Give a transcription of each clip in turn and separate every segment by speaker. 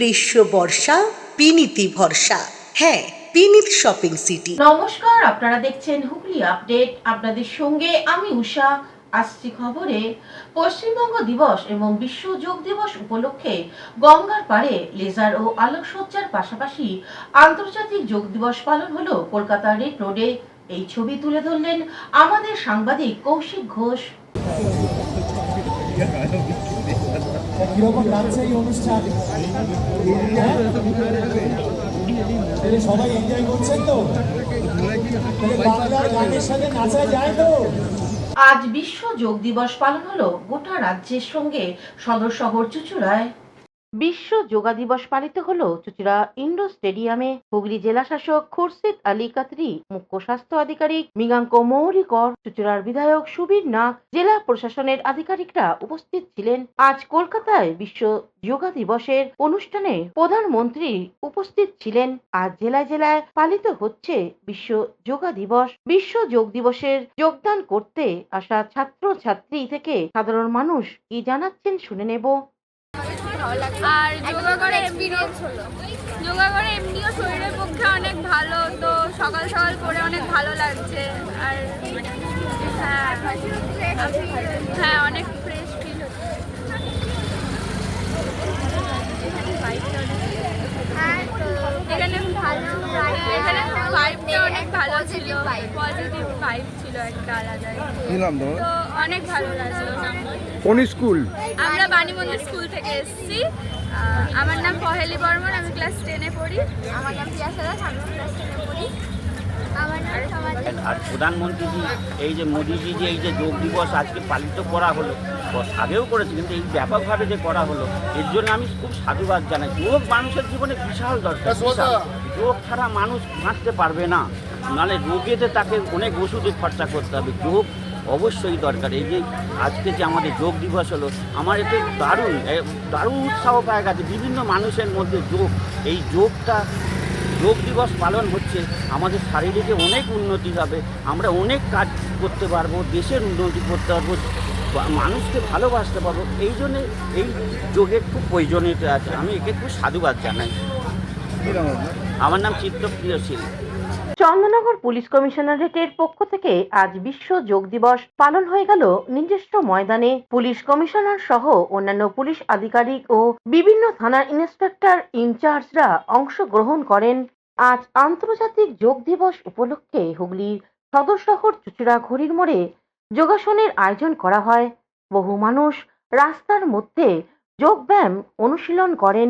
Speaker 1: গ্রীষ্ম বর্ষা পিনিতি ভরসা। হ্যাঁ, পিনিত শপিং সিটি।
Speaker 2: নমস্কার, আপনারা দেখছেন হুগলি আপডেট। আপনাদের সঙ্গে আমি উষা। আসছি খবরে। পশ্চিমবঙ্গ দিবস এবং বিশ্ব যোগ দিবস উপলক্ষে গঙ্গার পাড়ে লেজার ও আলোকসজ্জার পাশাপাশি আন্তর্জাতিক যোগ দিবস পালন হলো কলকাতার রেড রোডে। এই ছবি তুলে ধরলেন আমাদের সাংবাদিক কৌশিক ঘোষ।
Speaker 3: কিরকম লাগছে এই অনুষ্ঠান? সবাই এনজয় করছেন তো? বাংলার গানের সাথে নাচা যায় তো?
Speaker 2: আজ বিশ্ব যোগ দিবস পালন হলো গোটা রাজ্যের সঙ্গে সদর শহর চুঁচুড়ায়। বিশ্ব যোগা দিবস পালিত হলো চুঁচুড়া ইন্ডোর স্টেডিয়ামে। হুগলি জেলা শাসক খুরশিদ আলী কাতরি, মুখ্য স্বাস্থ্য আধিকারিক মৃগাঙ্ক মৌরিকর, চুঁচুড়ার বিধায়ক সুবীর নাগ, জেলা প্রশাসনের আধিকারিকরা উপস্থিত ছিলেন। আজ কলকাতায় বিশ্ব যোগা দিবসের অনুষ্ঠানে প্রধানমন্ত্রী উপস্থিত ছিলেন। আজ জেলায় জেলায় পালিত হচ্ছে বিশ্ব যোগা দিবস। বিশ্ব যোগ দিবসের যোগদান করতে আসা ছাত্র ছাত্রী থেকে সাধারণ মানুষ কি জানাচ্ছেন শুনে নেব।
Speaker 4: আর যোগা করে এমনিও শরীরের পক্ষে অনেক ভালো, তো সকাল সকাল করে অনেক ভালো লাগছে। আর হ্যাঁ অনেক ফ্রেশ ফিল হচ্ছে। এখানে ভাইবটা অনেক ভালো ছিল, পজিটিভ ভাইব ছিল একটা আলাদা, তো অনেক ভালো লাগলো।
Speaker 5: কোন স্কুল?
Speaker 4: আমরা বাণীমন্দির স্কুল থেকে এসেছি। আমার নাম পহেলি বর্মন, আমি ক্লাস 10-এ পড়ি। আমার নাম পিয়াসা দাস, আমি ক্লাস 10-এ পড়ি। আমার নাম সমাজ।
Speaker 6: আর প্রধানমন্ত্রীজি এই যে মোদিজি যে এই যে যোগ দিবস আজকে পালিত করা হলো, আগেও করেছে কিন্তু এই ব্যাপকভাবে যে করা হলো, এর জন্য আমি খুব সাধুবাদ জানাই। যোগ মানুষের জীবনে বিশাল দরকার। যোগ ছাড়া মানুষ বাঁচতে পারবে না, নাহলে রোগেতে তাকে অনেক ওষুধে খরচা করতে হবে। যোগ অবশ্যই দরকার। এই যে আজকে যে আমাদের যোগ দিবস হলো, আমার এতে দারুণ উৎসাহ পাওয়া গেছে বিভিন্ন মানুষের মধ্যে। এই যোগ দিবস পালন হচ্ছে, আমাদের শারীরিকে অনেক উন্নতি হবে, আমরা অনেক কাজ করতে পারবো, দেশের উন্নতি করতে পারবো, মানুষকে ভালোবাসতে পারবো। এই জন্যে এই যোগের খুব প্রয়োজনীয়তা আছে। আমি একে খুব সাধুবাদ জানাই। আমার নাম চিত্তপ্রিয়শীল।
Speaker 2: চন্দননগর পুলিশ কমিশনারেটের পক্ষ থেকে আজ বিশ্ব যোগ দিবস পালন হয়ে গেল নিজস্ব ময়দানে। পুলিশ কমিশনার সহ অন্যান্য পুলিশ আধিকারিক ও বিভিন্ন থানার ইন্সপেক্টর ইনচার্জরা অংশগ্রহণ করেন। আজ আন্তর্জাতিক যোগ দিবস উপলক্ষে হুগলির সদর শহর চুঁচুড়া ঘড়ির মোড়ে যোগাসনের আয়োজন করা হয়। বহু মানুষ রাস্তার মধ্যে যোগ ব্যায়াম অনুশীলন করেন।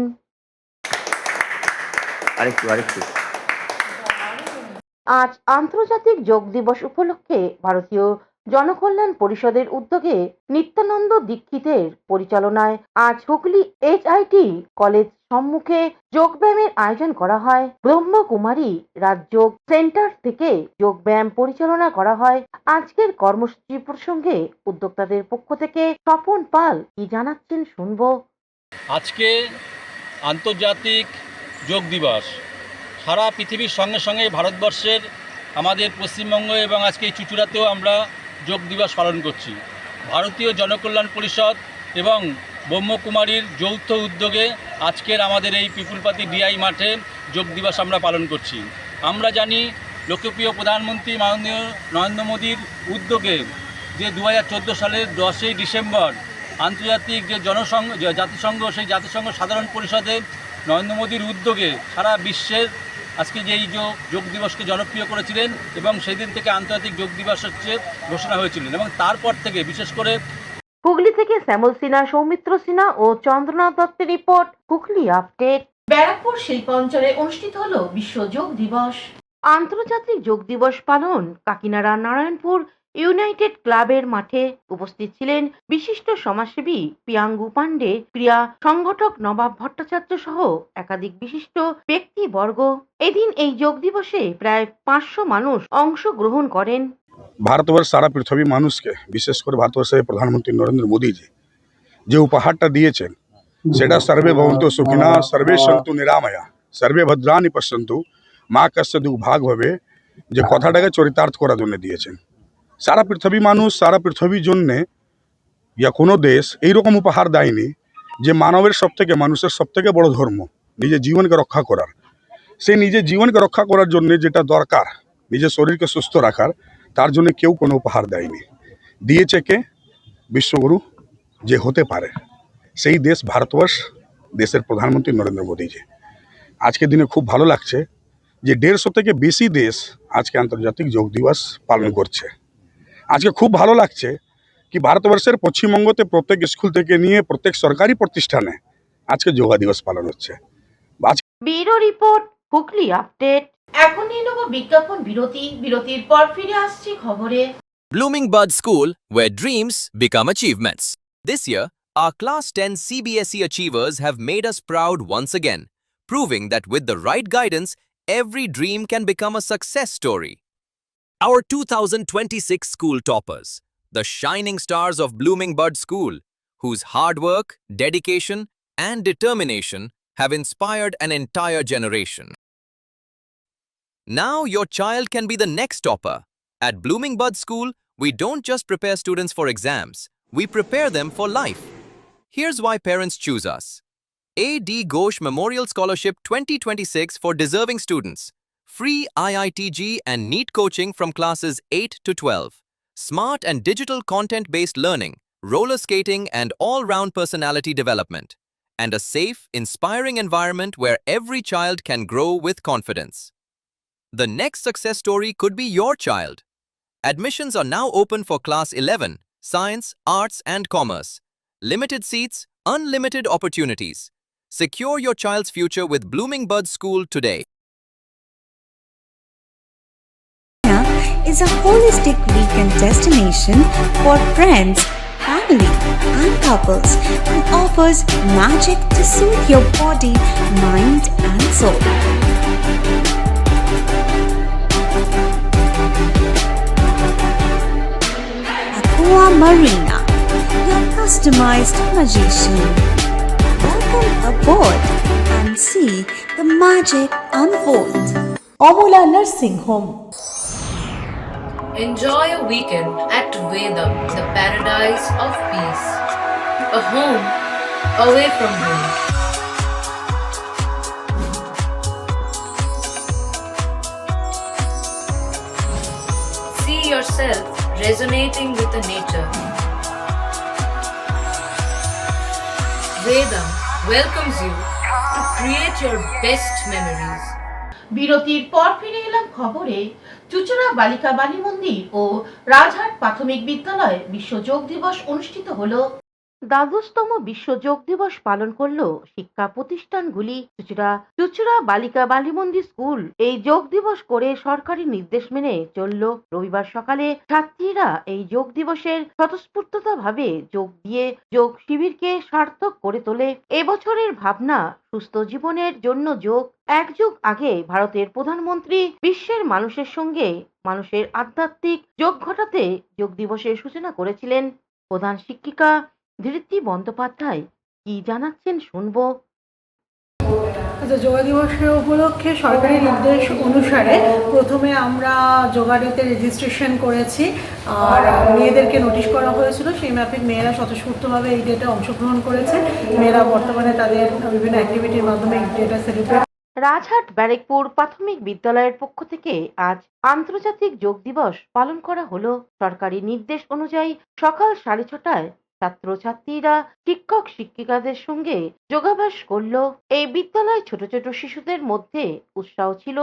Speaker 2: আজ আন্তর্জাতিক যোগ দিবস উপলক্ষে ভারতীয় জনকল্যাণ পরিষদের উদ্যোগে নিত্যানন্দ দীক্ষিতের পরিচালনায় আজ হুগলি HIT কলেজ সম্মুখে যোগব্যায়ামের আয়োজন করা হয়। ব্রহ্মকুমারী রাজযোগ সেন্টার থেকে যোগব্যায়াম পরিচালনা করা হয়। আজকের কর্মসূচি প্রসঙ্গে উদ্যোক্তাদের পক্ষ থেকে স্বপন পাল কি জানাচ্ছেন শুনবো।
Speaker 7: আজকে আন্তর্জাতিক যোগ দিবস সারা পৃথিবীর সঙ্গে সঙ্গে ভারতবর্ষের আমাদের পশ্চিমবঙ্গ এবং আজকে এই চুঁচুড়াতেও আমরা যোগ দিবস পালন করছি। ভারতীয় জনকল্যাণ পরিষদ এবং ব্রহ্মকুমারীর যৌথ উদ্যোগে আজকের আমাদের এই পিপুলপাতি DI মাঠে যোগ দিবস আমরা পালন করছি। আমরা জানি লোকপ্রিয় প্রধানমন্ত্রী মাননীয় নরেন্দ্র মোদীর উদ্যোগে যে 2014 সালের 10ই ডিসেম্বর আন্তর্জাতিক যে জাতিসংঘ, সেই জাতিসংঘ সাধারণ পরিষদে নরেন্দ্র মোদীর উদ্যোগে সারা বিশ্বের আজকে যে এই যোগ দিবসকে জনপ্রিয় করেছিলেন এবং সেই দিন থেকে আন্তর্জাতিক যোগ দিবস হচ্ছে ঘোষণা হয়েছিলেন এবং তারপর থেকে বিশেষ করে
Speaker 2: হুগলি থেকে শ্যামল সিনহা, সৌমিত্র সিনহা ও চন্দ্রনাথ দত্তের রিপোর্ট, হুগলি আপডেট। ব্যারাকপুর শিল্পাঞ্চলে অনুষ্ঠিত হলো বিশ্ব যোগ দিবস। আন্তর্জাতিক যোগ দিবস পালন কাকিনাড়া নারায়ণপুর ইউনাইটেড ক্লাবের মাঠে উপস্থিত ছিলেন বিশিষ্ট সমাজসেবী পিয়াঙ্গু পান্ডে, ক্রীড়া সংগঠক নবাব ভট্টাচার্য সহ একাধিক বিশিষ্ট ব্যক্তিবর্গ। এদিন এই যোগ দিবসে প্রায় 500 মানুষ অংশগ্রহণ করেন।
Speaker 5: ভারতবর্ষ সারা পৃথিবী মানুষকে, বিশেষ করে ভারতবর্ষের প্রধানমন্ত্রী নরেন্দ্র মোদীজি যে উপহারটা দিয়েছেন সেটা সর্বে ভবন্তু সুখিনা, সর্বে সন্তু নিরাময়া, সর্বে ভদ্রাণি পশ্যন্তু, মা কস্য দুর্ভাগ হবে, যে কথাটাকে চরিতার্থ করার জন্য দিয়েছেন। সারা পৃথিবী মানুষ, সারা পৃথিবীর জন্যে কোনো দেশ এইরকম উপহার দেয়নি যে মানবের সবথেকে, মানুষের সবথেকে বড় ধর্ম নিজের জীবনকে রক্ষা করার, সেই নিজের জীবনকে রক্ষা করার জন্য যেটা দরকার নিজের শরীরকে সুস্থ রাখার, তার জন্য কেউ কোনো উপহার দেয়নি। দিয়েছে কে? বিশ্বগুরু যে হতে পারে সেই দেশ ভারতবর্ষ, দেশের প্রধানমন্ত্রী নরেন্দ্র মোদীজি। আজকের দিনে খুব ভালো লাগছে যে 150 থেকে বেশি দেশ আজকে আন্তর্জাতিক যোগ দিবস পালন করছে। আজকে খুব ভালো লাগছে কি ভারতবর্ষের পশ্চিমবঙ্গতে প্রত্যেক স্কুল থেকে নিয়ে প্রত্যেক সরকারি প্রতিষ্ঠানে আজকে যোগা দিবস পালন হচ্ছে।
Speaker 2: Bureau report, Hooghly update. এখন নিয়ে নেব বিজ্ঞাপন বিরতি, বিরতির পর ফিরে আসছি খবরে।
Speaker 8: Blooming Bud School, where dreams become achievements. This year, our Class 10 CBSE achievers have made us proud once again, proving that with the right guidance, every dream can become a success story. Our 2026 school toppers, the shining stars of Blooming Bud School, whose hard work, dedication, and determination have inspired an entire generation. Now your child can be the next topper. At Blooming Bud School, we don't just prepare students for exams, we prepare them for life. Here's why parents choose us. A.D. Ghosh Memorial Scholarship 2026 for deserving students. Free IITG and NEET coaching from classes 8 to 12. Smart and digital content-based learning, roller skating and all-round personality development. And a safe, inspiring environment where every child can grow with confidence. The next success story could be your child. Admissions are now open for Class 11, Science, Arts and Commerce. Limited seats, unlimited opportunities. Secure your child's future with Blooming Bud School today.
Speaker 9: Is a holistic weekend destination for friends, family, and couples and offers magic to soothe your body, mind, and soul. Aqua Marina, your customized magician. Welcome aboard and see the magic unfold.
Speaker 1: Amala nursing home.
Speaker 10: Enjoy a weekend at Vedam, the paradise of peace. A home away from home. See yourself resonating with the nature. Vedam welcomes you to create your best memories.
Speaker 2: বিরতির পর ফিরে এলাম খবরে। চুচুড়া বালিকা বালী মন্দির ও রাজহাট প্রাথমিক বিদ্যালয়ে বিশ্ব যোগ দিবস অনুষ্ঠিত হলো। দ্বাদশতম বিশ্ব যোগ দিবস পালন করলো শিক্ষা প্রতিষ্ঠানগুলি। চুচুড়া বালিকা বালী মন্দির স্কুল এই যোগ দিবস করে সরকারি নির্দেশ মেনে চলল। রবিবার সকালে ছাত্রীরা এই যোগ দিবসের স্বতঃস্ফূর্ততা ভাবে যোগ দিয়ে যোগ শিবিরকে সার্থক করে তোলে। এবছরের ভাবনা সুস্থ জীবনের জন্য যোগ। এক যুগ আগে ভারতের প্রধানমন্ত্রী বিশ্বের মানুষের সঙ্গে মানুষের আধ্যাত্মিক যোগ ঘটাতে যোগ দিবসের সূচনা করেছিলেন। প্রধান শিক্ষিকা ধৃতি বন্দ্যোপাধ্যায় কি জানাচ্ছেন শুনবো।
Speaker 11: যোগা দিবসের উপলক্ষে সরকারি নির্দেশ অনুসারে প্রথমে আমরা যোগাড়িতে রেজিস্ট্রেশন করেছি আর মেয়েদেরকে নোটিশ করা হয়েছিল। সেই মাফিক মেয়েরা স্বতঃস্ফূর্তভাবে এই ডেটে অংশগ্রহণ করেছে। মেয়েরা বর্তমানে তাদের বিভিন্ন অ্যাক্টিভিটির মাধ্যমে এই ডেটা সেলিব্রেট।
Speaker 2: রাজহাট ব্যারেকপুর প্রাথমিক বিদ্যালয়ের পক্ষ থেকে আজ আন্তর্জাতিক যোগ দিবস পালন করা হলো। সরকারি নির্দেশ অনুযায়ী সকাল 6:30টায় ছাত্রছাত্রীরা শিক্ষক শিক্ষিকাদের সঙ্গে যোগাভ্যাস করলো। এই বিদ্যালয় ছোট ছোট শিশুদের মধ্যে উৎসাহ ছিল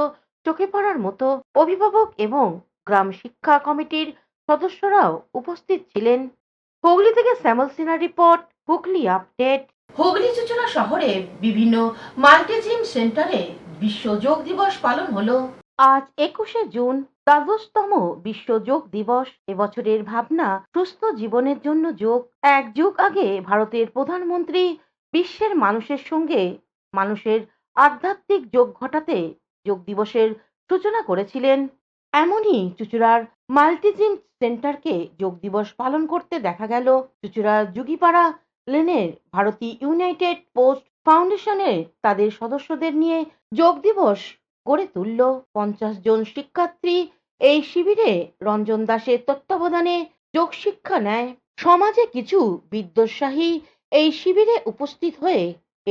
Speaker 2: চোখে পড়ার মতো। অভিভাবক এবং গ্রাম শিক্ষা কমিটির সদস্যরাও উপস্থিত ছিলেন। হুগলি থেকে শ্যামল সিনহার রিপোর্ট, হুগলি আপডেট। হুগলি চুচুড়া শহরে বিভিন্ন মাল্টিজিম সেন্টারে বিশ্ব যোগ দিবস পালন হলো। আজ 21শে জুন দ্বাদশতম বিশ্ব যোগ দিবস। এবছরের ভাবনা সুস্থ জীবনের জন্য যোগ। এক যুগ আগে ভারতের প্রধানমন্ত্রী বিশ্বের মানুষের সঙ্গে মানুষের আধ্যাত্মিক যোগ ঘটাতে যোগ দিবসের সূচনা করেছিলেন। এমনই চুচুড়ার মাল্টিজিম সেন্টারকে যোগ দিবস পালন করতে দেখা গেল। চুচুড়া যুগিপাড়া লেনের ভারতী ইউনাইটেড পোস্ট ফাউন্ডেশনের তাদের সদস্যদের নিয়ে যোগ দিবস গড়ে তুলল। 50 জন শিক্ষার্থী এই শিবিরে রঞ্জন দাসের তত্ত্বাবধানে যোগ শিক্ষা নেয়। সমাজে কিছু বিদ্যোৎসাহী এই শিবিরে উপস্থিত হয়ে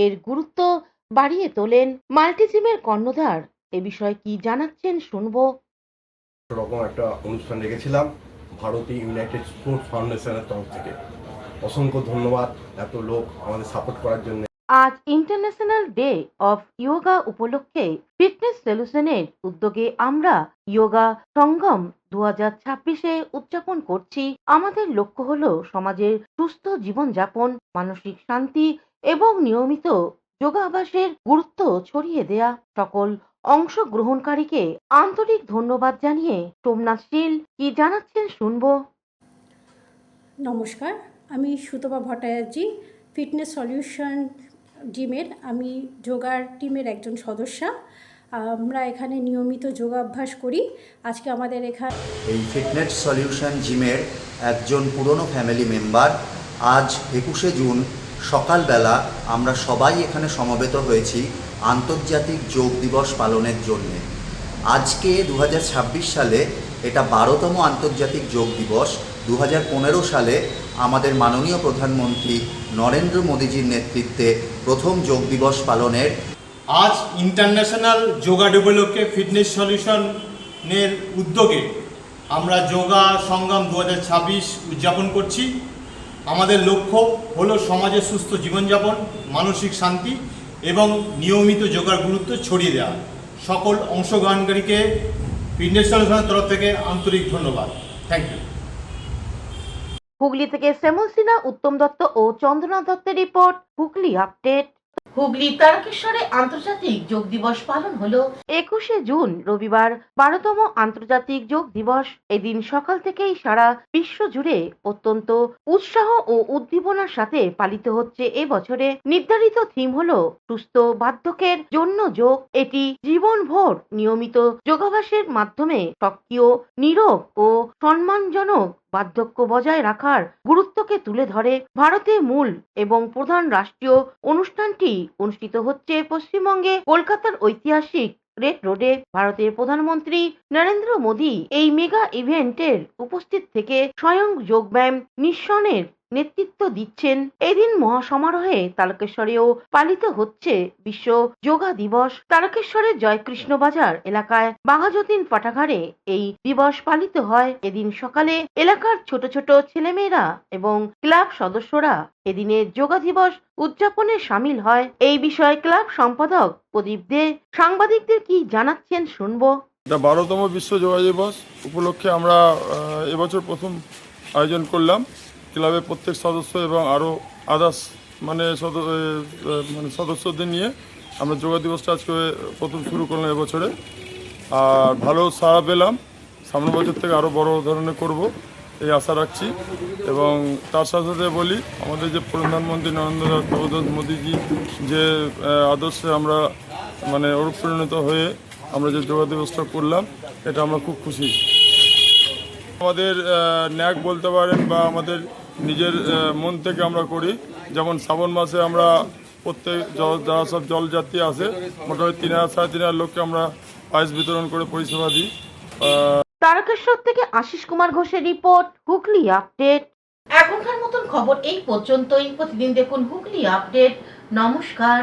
Speaker 2: এর গুরুত্ব বাড়িয়ে তোলেন মাল্টিজিমের কর্ণধার। এ বিষয়ে কি জানাচ্ছেন শুনবো।
Speaker 12: রকম একটা অনুষ্ঠান রেখেছিলাম ভারতী ইউনাইটেড স্পোর্টস ফাউন্ডেশনের তরফ থেকে। অসংখ্য ধন্যবাদ এত লোক আমাদের সাপোর্ট করার জন্য।
Speaker 2: আজ ইন্টারন্যাশনাল ডে অফ ইয়োগা উপলক্ষে ফিটনেস সলিউশনের উদ্যোগে আমরা ইয়োগা সঙ্গম 2026-এ উদযাপন করছি। আমাদের লক্ষ্য হলো সমাজের সুস্থ জীবনযাপন, মানসিক শান্তি এবং নিয়মিত যোগাভ্যাসের গুরুত্ব ছড়িয়ে দেয়া। সকল অংশগ্রহণকারীকে আন্তরিক ধন্যবাদ জানিয়ে সোমনাথ শীল কি জানাচ্ছেন শুনবো।
Speaker 13: নমস্কার, আমি সুতপা ভট্টাচার্যী, ফিটনেস সলিউশন জিমের আমি যোগার টিমের একজন সদস্যা। আমরা এখানে নিয়মিত যোগাভ্যাস করি। আজকে আমাদের এখানে
Speaker 14: এই ফিটনেস সলিউশন জিমের একজন পুরনো ফ্যামিলি মেম্বার। আজ 21শে জুন সকালবেলা আমরা সবাই এখানে সমবেত হয়েছি আন্তর্জাতিক যোগ দিবস পালনের জন্যে। আজকে 2026 সালে এটা 12তম আন্তর্জাতিক যোগ দিবস। 2015 সালে আমাদের মাননীয় প্রধানমন্ত্রী নরেন্দ্র মোদীজির নেতৃত্বে প্রথম যোগ দিবস পালনের।
Speaker 3: আজ ইন্টারন্যাশনাল যোগা ডে উপলক্ষে ফিটনেস সলিউশনের উদ্যোগে আমরা যোগা সঙ্গম 2026 উদযাপন করছি। আমাদের লক্ষ্য হলো সমাজে সুস্থ জীবনযাপন, মানসিক শান্তি এবং নিয়মিত যোগার গুরুত্ব ছড়িয়ে দেওয়া। সকল অংশগ্রহণকারীকে ফিটনেস সলিউশনের তরফ থেকে আন্তরিক ধন্যবাদ। Thank you.
Speaker 2: হুগলি থেকে শ্যামল সিনহা, উত্তম দত্ত ও চন্দ্রনা দত্তের রিপোর্ট, হুগলি আপডেট। হুগলি তারকেশ্বরে আন্তর্জাতিক যোগ দিবস পালন হলো 21শে জুন রবিবার 12তম আন্তর্জাতিক যোগ দিবস। এদিন সকাল থেকেই সারা বিশ্ব জুড়ে অত্যন্ত উৎসাহ ও উদ্দীপনার সাথে পালিত হচ্ছে। এবছরে নির্ধারিত থিম হলো সুস্থ বার্ধক্যের জন্য যোগ। এটি জীবনভর নিয়মিত যোগাভ্যাসের মাধ্যমে সক্রিয়, নীরব ও সম্মানজনক বার্ধক্য বজায় রাখার গুরুত্বকে তুলে ধরে। ভারতে মূল এবং প্রধান রাষ্ট্রীয় অনুষ্ঠানটি অনুষ্ঠিত হচ্ছে পশ্চিমবঙ্গে কলকাতার ঐতিহাসিক রেড রোডে। ভারতের প্রধানমন্ত্রী নরেন্দ্র মোদী এই মেগা ইভেন্টের উপস্থিত থেকে স্বয়ং যোগব্যায়াম নিঃসনের নেতৃত্ব দিচ্ছেন। এদিন মহাসমারোহে তারকেশ্বরেও পালিত হচ্ছে বিশ্ব যোগা দিবস। তারকেশ্বরের জয়কৃষ্ণ বাজার এলাকায় বাঘাযতীন পাঠাগারে এই দিবস পালিত হয়। এদিন সকালে এলাকার ছোট ছোট ছেলেমেয়েরা এবং ক্লাব সদস্যরা এদিনের যোগা দিবস উদযাপনে সামিল হয়। এই বিষয়ে ক্লাব সম্পাদক প্রদীপ দে সাংবাদিকদের কি জানাচ্ছেন শুনবো।
Speaker 5: 12তম বিশ্ব যোগা দিবস উপলক্ষে আমরা এবছর প্রথম আয়োজন করলাম। ক্লাবের প্রত্যেক সদস্য এবং আরও আদার্স সদস্যদের নিয়ে আমরা যোগা দিবসটা আজকে প্রথম শুরু করলাম এবছরে। আর ভালো সাড়া পেলাম। সামনের বছর থেকে আরও বড় ধরনের করব এই আশা রাখছি। এবং তার সাথে সাথে বলি, আমাদের যে প্রধানমন্ত্রী নরেন্দ্র মোদীজি যে আদর্শে আমরা অনুপ্রাণিত হয়ে আমরা যে যোগা দিবসটা করলাম, এটা আমরা খুব খুশি। আমাদের ন্যাক বলতে পারেন বা আমাদের নিজের মন থেকে আমরা করি। যেমন শ্রাবণ মাসে আমরা প্রত্যেক যারা সব জলযাত্রী আসে মোটামুটি 3,000-3,500 লোককে আমরা পায়েস বিতরণ করে পরিষেবা দিই।
Speaker 2: তারকেশ্বর থেকে আশিস কুমার ঘোষের রিপোর্ট, হুগলি আপডেট। এখনকার মতন খবর এই পর্যন্তই। প্রতিদিন দেখুন হুগলি আপডেট। নমস্কার।